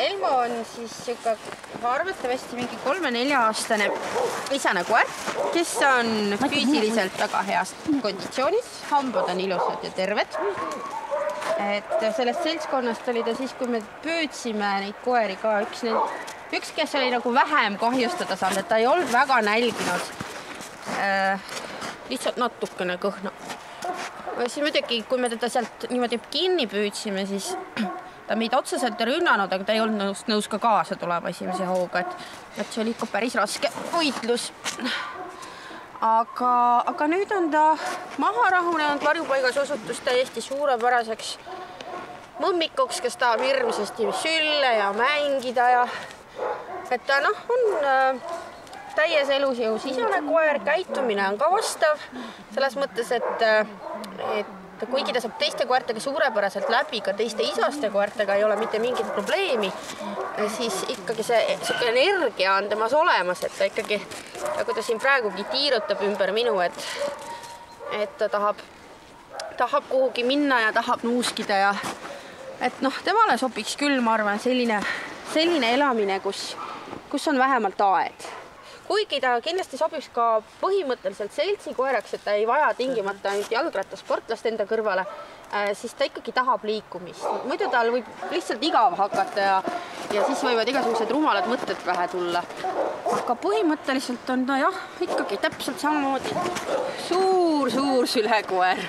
Elmo on siis siuke arvatavasti mingi 3-4-aastane isane koer, kes on füüsiliselt väga heas konditsioonis, hambad on ilusad ja terved. Et sellest seltskonnast oli ta siis, kui me püüdsime neid koeri ka üks, kes oli nagu vähem kahjustada saanud, et ta ei olnud väga nälginud. Lihtsalt natukene kõhna. Siis muidugi, kui me teda sealt niimoodi kinni püüdsime, siis ta meid otseselt rünnanud, aga ta ei olnud nõus ka kaasa tulema esimese hooga, et see oli ikka päris raske võitlus. Aga nüüd on ta maha rahunenud, varjupaigas osutus täiesti suurepäraseks mõmmikuks, kes tahab hirmsasti sülle ja mängida ja et ta on täies elus jõus isane koer, käitumine on ka vastav selles mõttes, et kuigi ta saab teiste koertega suurepäraselt läbi, ka teiste isaste koertega ei ole mitte mingit probleemi, siis ikkagi see energia on temas olemas, et ta ikkagi, nagu ta siin praegugi tiirutab ümber minu, et ta tahab kuhugi minna ja tahab nuuskida ja et temale sobiks küll, ma arvan, selline elamine, kus on vähemalt aed. Kuigi ta kindlasti sobiks ka põhimõtteliselt seltsikoeraks, et ta ei vaja tingimata ainult jalgrattasportlast enda kõrvale, siis ta ikkagi tahab liikumist. Muidu tal võib lihtsalt igav hakata ja siis võivad igasugused rumalad mõtted pähe tulla. Aga põhimõtteliselt on ta ikkagi täpselt samamoodi suur sülekoer.